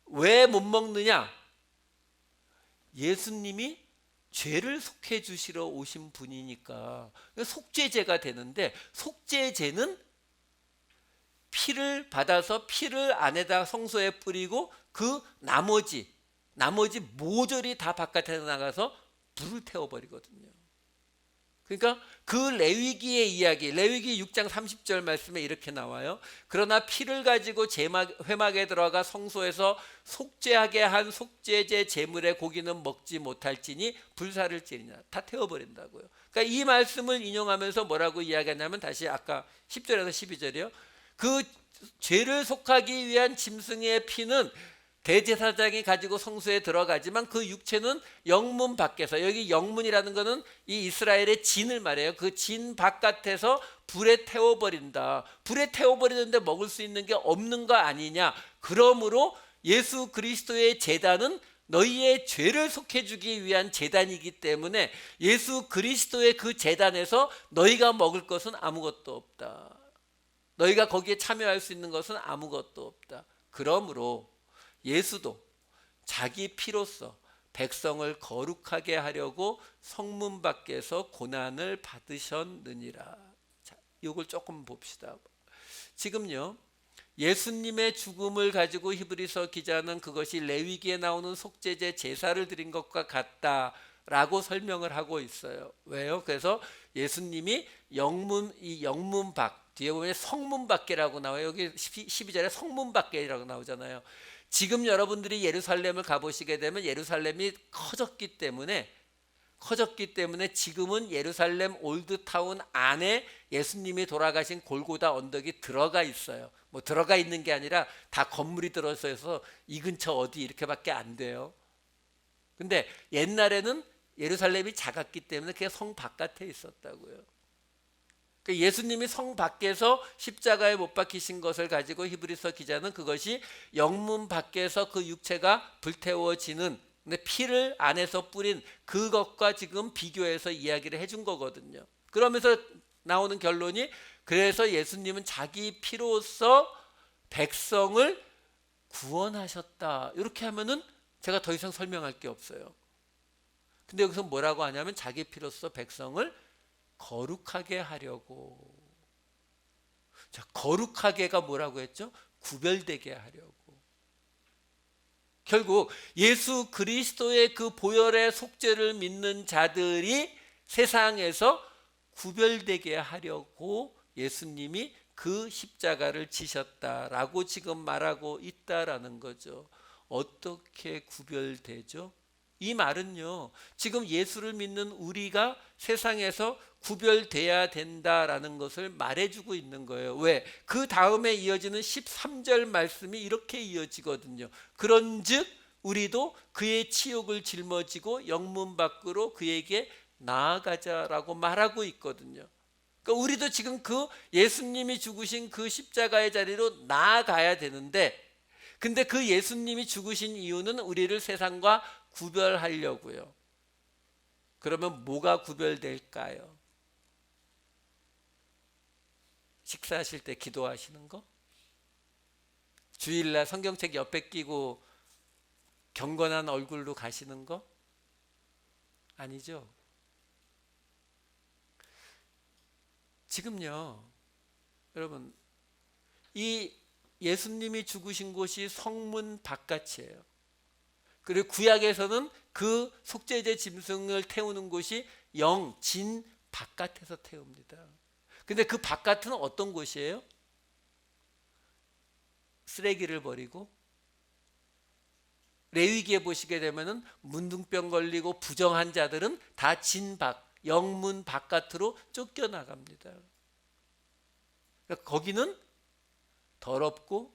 왜 못 먹느냐? 예수님이 죄를 속해 주시러 오신 분이니까 속죄제가 되는데, 속죄제는 피를 받아서 피를 안에다 성소에 뿌리고 그 나머지 모조리 다 바깥에 나가서 불을 태워버리거든요. 그러니까 그 레위기의 이야기, 레위기 6장 30절 말씀에 이렇게 나와요. 그러나 피를 가지고 회막에 들어가 성소에서 속죄하게 한 속죄제 제물의 고기는 먹지 못할지니 불사를 찌리냐. 다 태워버린다고요. 그러니까 이 말씀을 인용하면서 뭐라고 이야기하냐면, 다시 아까 10절에서 12절이요. 그 죄를 속하기 위한 짐승의 피는 대제사장이 가지고 성소에 들어가지만 그 육체는 영문 밖에서, 여기 영문이라는 것은 이 이스라엘의 진을 말해요. 그 진 바깥에서 불에 태워버린다. 불에 태워버리는데 먹을 수 있는 게 없는 거 아니냐. 그러므로 예수 그리스도의 제단은 너희의 죄를 속해주기 위한 제단이기 때문에 예수 그리스도의 그 제단에서 너희가 먹을 것은 아무것도 없다. 너희가 거기에 참여할 수 있는 것은 아무것도 없다. 그러므로 예수도 자기 피로써 백성을 거룩하게 하려고 성문 밖에서 고난을 받으셨느니라. 자, 이걸 조금 봅시다. 지금요, 예수님의 죽음을 가지고 히브리서 기자는 그것이 레위기에 나오는 속죄제 제사를 드린 것과 같다라고 설명을 하고 있어요. 왜요? 그래서 예수님이 이 영문 밖, 뒤에 보면 성문 밖이라고 나와요. 여기 12절에 성문 밖이라고 나오잖아요. 지금 여러분들이 예루살렘을 가보시게 되면 예루살렘이 커졌기 때문에 지금은 예루살렘 올드타운 안에 예수님이 돌아가신 골고다 언덕이 들어가 있어요. 뭐 들어가 있는 게 아니라 다 건물이 들어서 이 근처 어디 이렇게밖에 안 돼요. 근데 옛날에는 예루살렘이 작았기 때문에 그게 성 바깥에 있었다고요. 그러니까 예수님이 성 밖에서 십자가에 못 박히신 것을 가지고 히브리서 기자는 그것이 영문 밖에서 그 육체가 불태워지는, 근데 피를 안에서 뿌린 그것과 지금 비교해서 이야기를 해준 거거든요. 그러면서 나오는 결론이, 그래서 예수님은 자기 피로써 백성을 구원하셨다. 이렇게 하면은 제가 더 이상 설명할 게 없어요. 근데 여기서 뭐라고 하냐면 자기 피로써 백성을 거룩하게 하려고. 자, 거룩하게가 뭐라고 했죠? 구별되게 하려고. 결국 예수 그리스도의 그 보혈의 속죄를 믿는 자들이 세상에서 구별되게 하려고 예수님이 그 십자가를 지셨다라고 지금 말하고 있다라는 거죠. 어떻게 구별되죠? 이 말은요, 지금 예수를 믿는 우리가 세상에서 구별돼야 된다라는 것을 말해주고 있는 거예요. 왜? 그 다음에 이어지는 13절 말씀이 이렇게 이어지거든요. 그런즉 우리도 그의 치욕을 짊어지고 영문 밖으로 그에게 나아가자라고 말하고 있거든요. 그러니까 우리도 지금 그 예수님이 죽으신 그 십자가의 자리로 나아가야 되는데, 근데 그 예수님이 죽으신 이유는 우리를 세상과 구별하려고요. 그러면 뭐가 구별될까요? 식사하실 때 기도하시는 거? 주일날 성경책 옆에 끼고 경건한 얼굴로 가시는 거? 아니죠. 지금요, 여러분, 이 예수님이 죽으신 곳이 성문 바깥이에요. 그리고 구약에서는 그 속죄제 짐승을 태우는 곳이 진 바깥에서 태웁니다. 근데 그 바깥은 어떤 곳이에요? 쓰레기를 버리고, 레위기에 보시게 되면은 문둥병 걸리고 부정한 자들은 다 진 밖, 영문 바깥으로 쫓겨나갑니다. 그러니까 거기는 더럽고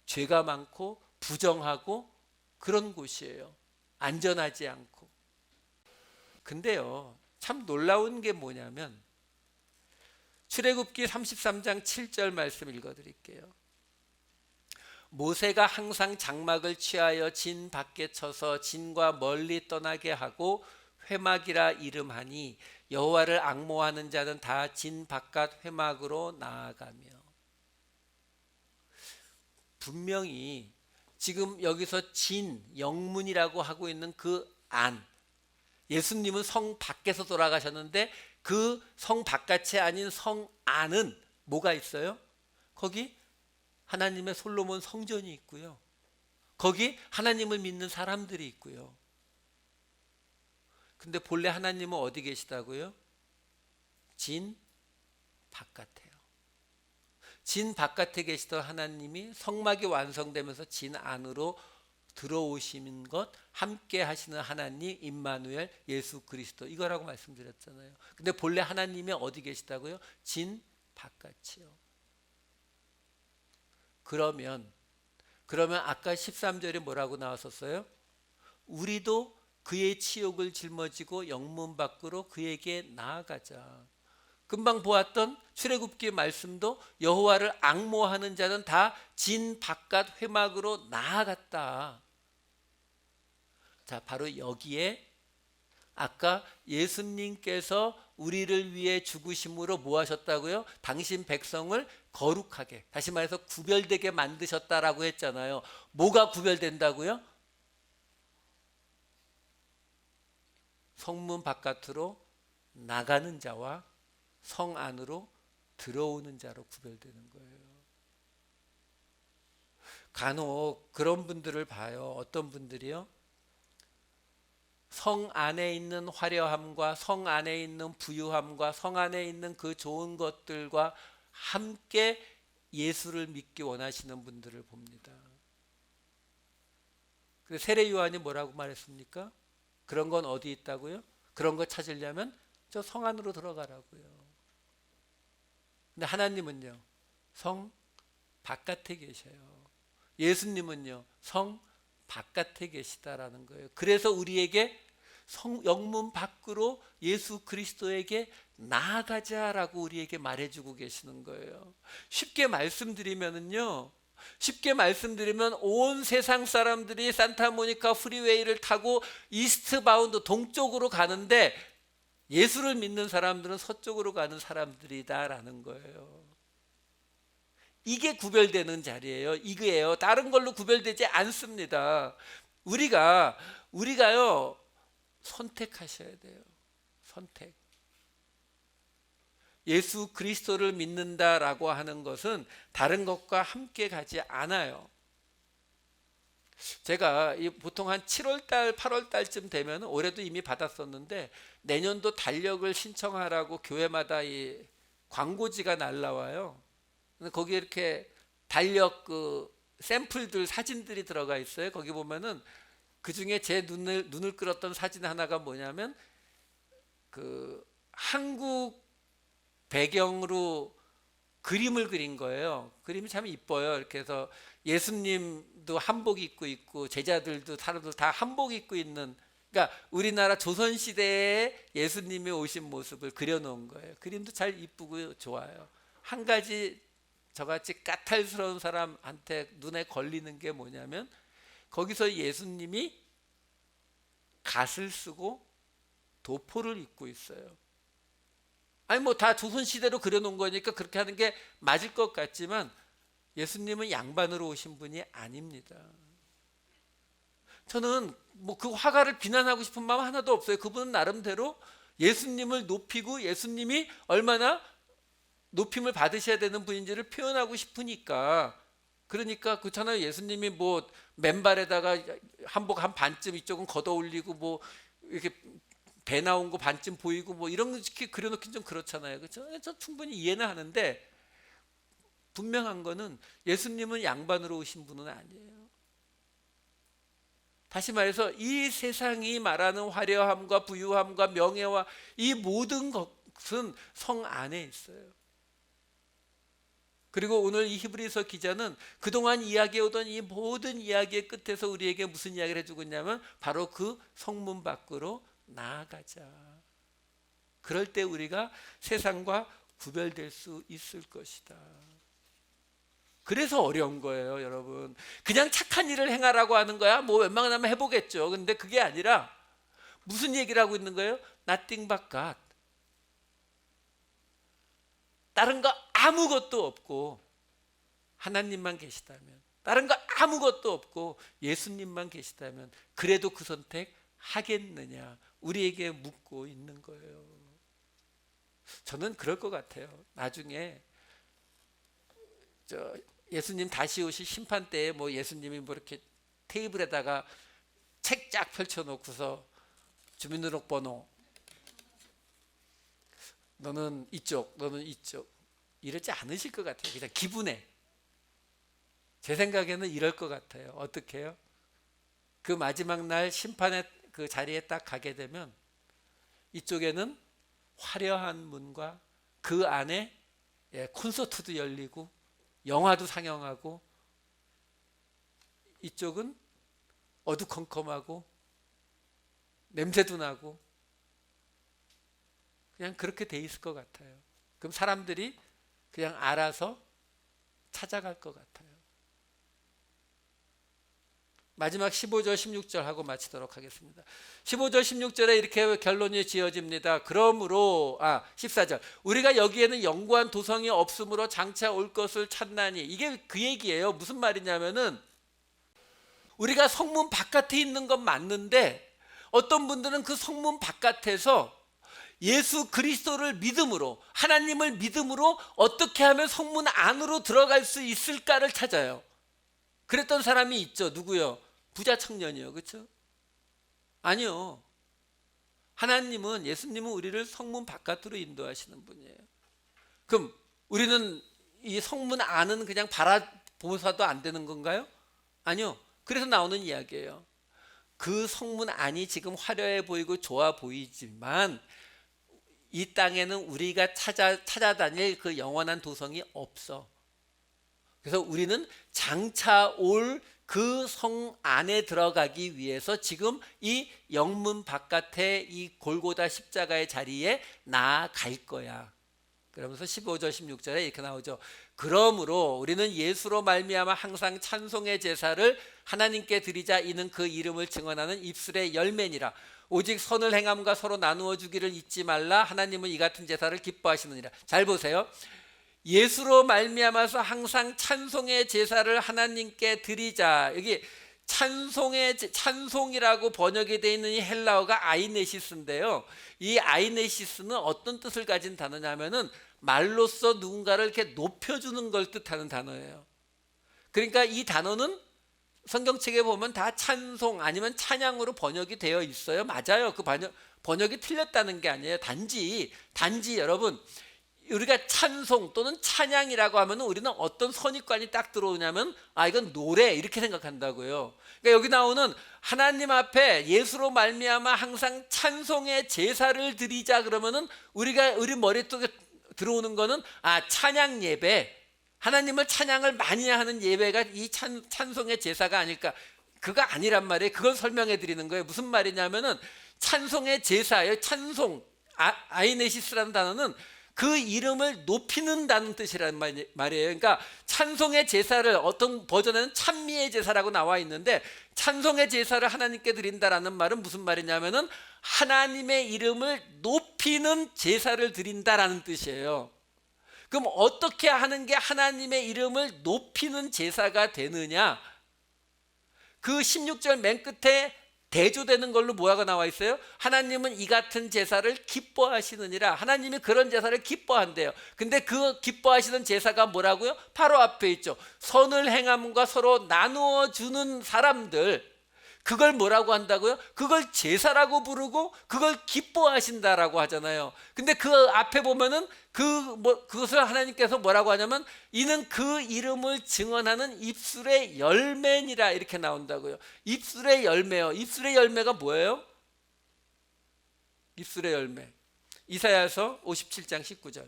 죄가 많고 부정하고 그런 곳이에요. 안전하지 않고. 근데요, 참 놀라운 게 뭐냐면 출애굽기 33장 7절 말씀 읽어드릴게요. 모세가 항상 장막을 취하여 진 밖에 쳐서 진과 멀리 떠나게 하고 회막이라 이름하니 여호와를 앙모하는 자는 다 진 바깥 회막으로 나아가며. 분명히 지금 여기서 진, 영문이라고 하고 있는 그 안, 예수님은 성 밖에서 돌아가셨는데 그 성 바깥이 아닌 성 안은 뭐가 있어요? 거기 하나님의 솔로몬 성전이 있고요. 거기 하나님을 믿는 사람들이 있고요. 근데 본래 하나님은 어디 계시다고요? 진 바깥에요. 진 바깥에 계시던 하나님이 성막이 완성되면서 진 안으로 들어오시는 것, 함께 하시는 하나님 임마누엘 예수 그리스도, 이거라고 말씀드렸잖아요. 근데 본래 하나님이 어디 계시다고요? 진 바깥이요. 그러면 아까 13절에 뭐라고 나왔었어요? 우리도 그의 치욕을 짊어지고 영문 밖으로 그에게 나아가자. 금방 보았던 출애굽기 말씀도 여호와를 앙모하는 자는 다 진 바깥 회막으로 나아갔다. 자, 바로 여기에 아까 예수님께서 우리를 위해 죽으심으로 뭐 하셨다고요? 당신 백성을 거룩하게, 다시 말해서 구별되게 만드셨다라고 했잖아요. 뭐가 구별된다고요? 성문 바깥으로 나가는 자와 성 안으로 들어오는 자로 구별되는 거예요. 간혹 그런 분들을 봐요. 어떤 분들이요? 성 안에 있는 화려함과 성 안에 있는 부유함과 성 안에 있는 그 좋은 것들과 함께 예수를 믿기 원하시는 분들을 봅니다. 그래서 세례 요한이 뭐라고 말했습니까? 그런 건 어디 있다고요? 그런 거 찾으려면 저 성 안으로 들어가라고요. 근데 하나님은요, 성 바깥에 계셔요. 예수님은요, 성 바깥에 계시다라는 거예요. 그래서 우리에게 영문 밖으로 예수 그리스도에게 나아가자라고 우리에게 말해주고 계시는 거예요. 쉽게 말씀드리면은요, 쉽게 말씀드리면 온 세상 사람들이 산타모니카 프리웨이를 타고 이스트바운드 동쪽으로 가는데 예수를 믿는 사람들은 서쪽으로 가는 사람들이다라는 거예요. 이게 구별되는 자리예요. 이거예요. 다른 걸로 구별되지 않습니다. 우리가요 선택하셔야 돼요. 선택. 예수 그리스도를 믿는다라고 하는 것은 다른 것과 함께 가지 않아요. 제가 보통 한 7월달, 8월달쯤 되면 올해도 이미 받았었는데 내년도 달력을 신청하라고 교회마다 이 광고지가 날라와요. 거기에 이렇게 달력 그 샘플들 사진들이 들어가 있어요. 거기 보면은 그 중에 제 눈을 끌었던 사진 하나가 뭐냐면 그 한국 배경으로 그림을 그린 거예요. 그림이 참 이뻐요. 이렇게 해서 예수님도 한복 입고 있고 제자들도 사람들 다 한복 입고 있는, 그러니까 우리나라 조선시대에 예수님이 오신 모습을 그려놓은 거예요. 그림도 잘 이쁘고 좋아요. 한 가지 저같이 까탈스러운 사람한테 눈에 걸리는 게 뭐냐면 거기서 예수님이 갓을 쓰고 도포를 입고 있어요. 아니 뭐 다 조선시대로 그려놓은 거니까 그렇게 하는 게 맞을 것 같지만 예수님은 양반으로 오신 분이 아닙니다. 저는 뭐 그 화가를 비난하고 싶은 마음 하나도 없어요. 그분은 나름대로 예수님을 높이고 예수님이 얼마나 높임을 받으셔야 되는 분인지를 표현하고 싶으니까. 그러니까 그렇잖아요. 예수님이 뭐 맨발에다가 한복 한 반쯤 이쪽은 걷어 올리고 뭐 이렇게 배 나온 거 반쯤 보이고 뭐 이런 거 그려놓긴 좀 그렇잖아요. 그렇죠? 저 충분히 이해는 하는데 분명한 거는 예수님은 양반으로 오신 분은 아니에요. 다시 말해서 이 세상이 말하는 화려함과 부유함과 명예와 이 모든 것은 성 안에 있어요. 그리고 오늘 이 히브리서 기자는 그동안 이야기해오던 이 모든 이야기의 끝에서 우리에게 무슨 이야기를 해주고 있냐면 바로 그 성문 밖으로 나아가자. 그럴 때 우리가 세상과 구별될 수 있을 것이다. 그래서 어려운 거예요, 여러분. 그냥 착한 일을 행하라고 하는 거야. 뭐 웬만하면 해보겠죠. 근데 그게 아니라 무슨 얘기를 하고 있는 거예요? Nothing but God. 다른 거 아무것도 없고 하나님만 계시다면, 다른 거 아무것도 없고 예수님만 계시다면 그래도 그 선택 하겠느냐, 우리에게 묻고 있는 거예요. 저는 그럴 것 같아요. 나중에 예수님 다시 오실 심판 때에 뭐 예수님이 뭐 이렇게 테이블에다가 책 쫙 펼쳐놓고서 주민등록번호 너는 이쪽, 너는 이쪽 이러지 않으실 것 같아요. 그냥 기분에. 제 생각에는 이럴 것 같아요. 어떻게 해요? 그 마지막 날 심판의 그 자리에 딱 가게 되면 이쪽에는 화려한 문과 그 안에 콘서트도 열리고 영화도 상영하고, 이쪽은 어두컴컴하고 냄새도 나고 그냥 그렇게 돼 있을 것 같아요. 그럼 사람들이 그냥 알아서 찾아갈 것 같아요. 마지막 15절 16절 하고 마치도록 하겠습니다. 15절 16절에 이렇게 결론이 지어집니다. 그러므로 14절 우리가 여기에는 영구한 도성이 없으므로 장차 올 것을 찾나니, 이게 그 얘기예요. 무슨 말이냐면은 우리가 성문 바깥에 있는 건 맞는데 어떤 분들은 그 성문 바깥에서 예수 그리스도를 믿음으로, 하나님을 믿음으로 어떻게 하면 성문 안으로 들어갈 수 있을까를 찾아요. 그랬던 사람이 있죠. 누구요? 부자 청년이요. 그렇죠? 아니요. 하나님은, 예수님은 우리를 성문 바깥으로 인도하시는 분이에요. 그럼 우리는 이 성문 안은 그냥 바라보사도 안 되는 건가요? 아니요. 그래서 나오는 이야기예요. 그 성문 안이 지금 화려해 보이고 좋아 보이지만 이 땅에는 우리가 찾아다닐 그 영원한 도성이 없어. 그래서 우리는 장차 올 그 성 안에 들어가기 위해서 지금 이 영문 바깥에 이 골고다 십자가의 자리에 나아갈 거야. 그러면서 15절 16절에 이렇게 나오죠. 그러므로 우리는 예수로 말미암아 항상 찬송의 제사를 하나님께 드리자. 이는 그 이름을 증언하는 입술의 열매니라. 오직 선을 행함과 서로 나누어 주기를 잊지 말라. 하나님은 이 같은 제사를 기뻐하시느니라. 잘 보세요. 예수로 말미암아서 항상 찬송의 제사를 하나님께 드리자. 여기 찬송이라고 번역이 되어 있는 이 헬라어가 아이네시스인데요. 이 아이네시스는 어떤 뜻을 가진 단어냐면은 말로써 누군가를 이렇게 높여주는 걸 뜻하는 단어예요. 그러니까 이 단어는 성경책에 보면 다 찬송 아니면 찬양으로 번역이 되어 있어요. 맞아요. 그 번역이 틀렸다는 게 아니에요. 단지 여러분, 우리가 찬송 또는 찬양이라고 하면 우리는 어떤 선입관이 딱 들어오냐면 이건 노래 이렇게 생각한다고요. 그러니까 여기 나오는 하나님 앞에 예수로 말미암아 항상 찬송의 제사를 드리자 그러면은 우리 머릿속에 들어오는 거는 찬양 예배, 하나님을 찬양을 많이 하는 예배가 이 찬송의 제사가 아닐까. 그거 아니란 말이에요. 그걸 설명해 드리는 거예요. 무슨 말이냐면은 찬송의 제사예요. 찬송, 아이네시스라는 단어는 그 이름을 높이는다는 뜻이란 말이에요. 그러니까 찬송의 제사를 어떤 버전에는 찬미의 제사라고 나와 있는데 찬송의 제사를 하나님께 드린다라는 말은 무슨 말이냐면은 하나님의 이름을 높이는 제사를 드린다라는 뜻이에요. 그럼 어떻게 하는 게 하나님의 이름을 높이는 제사가 되느냐? 그 16절 맨 끝에 대조되는 걸로 뭐가 나와 있어요? 하나님은 이 같은 제사를 기뻐하시느니라. 하나님이 그런 제사를 기뻐한대요. 근데 그 기뻐하시는 제사가 뭐라고요? 바로 앞에 있죠. 선을 행함과 서로 나누어 주는 사람들, 그걸 뭐라고 한다고요? 그걸 제사라고 부르고 그걸 기뻐하신다라고 하잖아요. 근데 그 앞에 보면은 그것을 하나님께서 뭐라고 하냐면 이는 그 이름을 증언하는 입술의 열매니라 이렇게 나온다고요. 입술의 열매요. 입술의 열매가 뭐예요? 입술의 열매. 이사야서 57장 19절.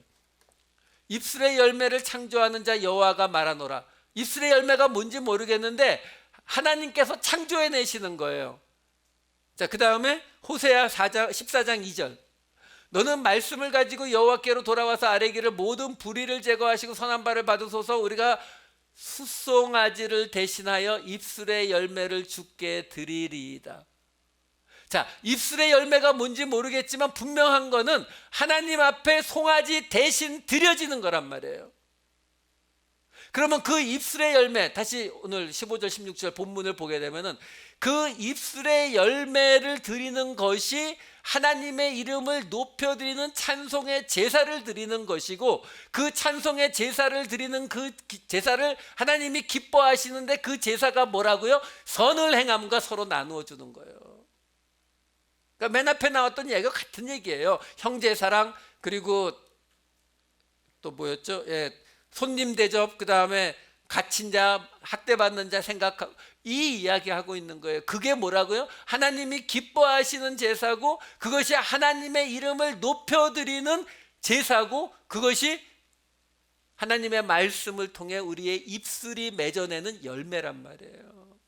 입술의 열매를 창조하는 자 여호와가 말하노라. 입술의 열매가 뭔지 모르겠는데 하나님께서 창조해 내시는 거예요. 자, 그 다음에 호세아 14장 2절. 너는 말씀을 가지고 여호와께로 돌아와서 아뢰기를 모든 불의를 제거하시고 선한 바를 받으소서. 우리가 숫송아지를 대신하여 입술의 열매를 주께 드리리이다. 자, 입술의 열매가 뭔지 모르겠지만 분명한 거는 하나님 앞에 송아지 대신 드려지는 거란 말이에요. 그러면 그 입술의 열매, 다시 오늘 15절 16절 본문을 보게 되면은 그 입술의 열매를 드리는 것이 하나님의 이름을 높여드리는 찬송의 제사를 드리는 것이고, 그 찬송의 제사를 드리는 그 제사를 하나님이 기뻐하시는데 그 제사가 뭐라고요? 선을 행함과 서로 나누어 주는 거예요. 그러니까 맨 앞에 나왔던 얘기가 같은 얘기예요. 형제 사랑, 그리고 또 뭐였죠? 손님 대접, 그 다음에 갇힌 자, 학대받는 자 생각하고 이 이야기하고 있는 거예요. 그게 뭐라고요? 하나님이 기뻐하시는 제사고 그것이 하나님의 이름을 높여드리는 제사고 그것이 하나님의 말씀을 통해 우리의 입술이 맺어내는 열매란 말이에요.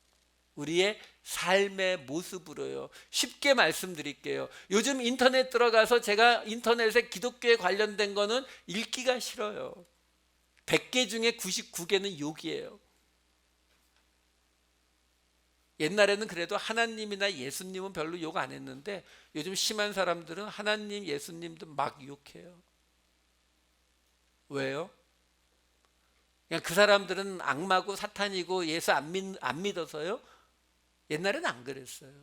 우리의 삶의 모습으로요. 쉽게 말씀드릴게요. 요즘 인터넷 들어가서 제가 인터넷에 기독교에 관련된 거는 읽기가 싫어요. 100개 중에 99개는 욕이에요. 옛날에는 그래도 하나님이나 예수님은 별로 욕 안 했는데 요즘 심한 사람들은 하나님, 예수님도 막 욕해요. 왜요? 그냥 그 사람들은 악마고 사탄이고 예수 안 믿어서요? 옛날에는 안 그랬어요.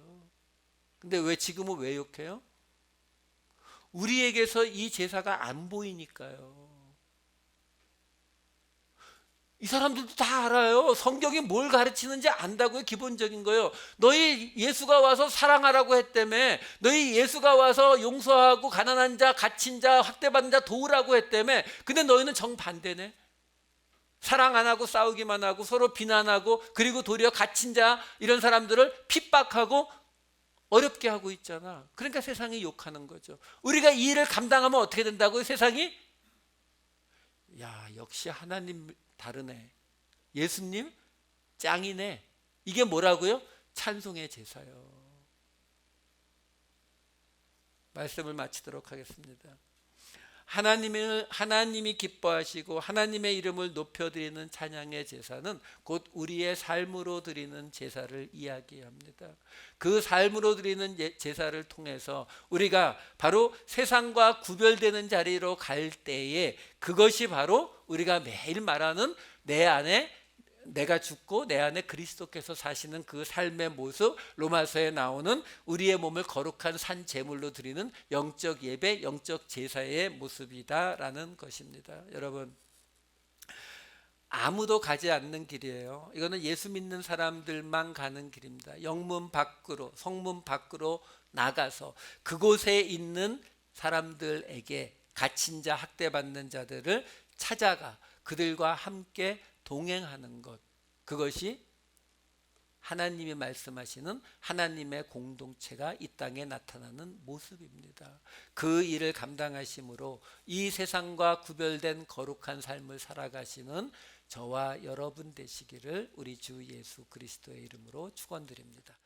근데 왜 지금은 왜 욕해요? 우리에게서 이 제사가 안 보이니까요. 이 사람들도 다 알아요. 성경이 뭘 가르치는지 안다고요. 기본적인 거예요. 너희 예수가 와서 사랑하라고 했다며, 너희 예수가 와서 용서하고 가난한 자, 갇힌 자, 학대받는 자 도우라고 했다며. 근데 너희는 정반대네. 사랑 안 하고 싸우기만 하고 서로 비난하고, 그리고 도리어 갇힌 자 이런 사람들을 핍박하고 어렵게 하고 있잖아. 그러니까 세상이 욕하는 거죠. 우리가 이 일을 감당하면 어떻게 된다고요? 세상이, 야, 역시 하나님 다르네, 예수님 짱이네. 이게 뭐라고요? 찬송의 제사요. 말씀을 마치도록 하겠습니다. 하나님이 기뻐하시고 하나님의 이름을 높여드리는 찬양의 제사는 곧 우리의 삶으로 드리는 제사를 이야기합니다. 그 삶으로 드리는 제사를 통해서 우리가 바로 세상과 구별되는 자리로 갈 때에, 그것이 바로 우리가 매일 말하는 내 안에 내가 죽고 내 안에 그리스도께서 사시는 그 삶의 모습, 로마서에 나오는 우리의 몸을 거룩한 산 제물로 드리는 영적 예배, 영적 제사의 모습이다라는 것입니다. 여러분, 아무도 가지 않는 길이에요. 이거는 예수 믿는 사람들만 가는 길입니다. 영문 밖으로, 성문 밖으로 나가서 그곳에 있는 사람들에게, 갇힌 자, 학대받는 자들을 찾아가 그들과 함께 동행하는 것, 그것이 하나님이 말씀하시는 하나님의 공동체가 이 땅에 나타나는 모습입니다. 그 일을 감당하심으로 이 세상과 구별된 거룩한 삶을 살아가시는 저와 여러분 되시기를 우리 주 예수 그리스도의 이름으로 축원드립니다.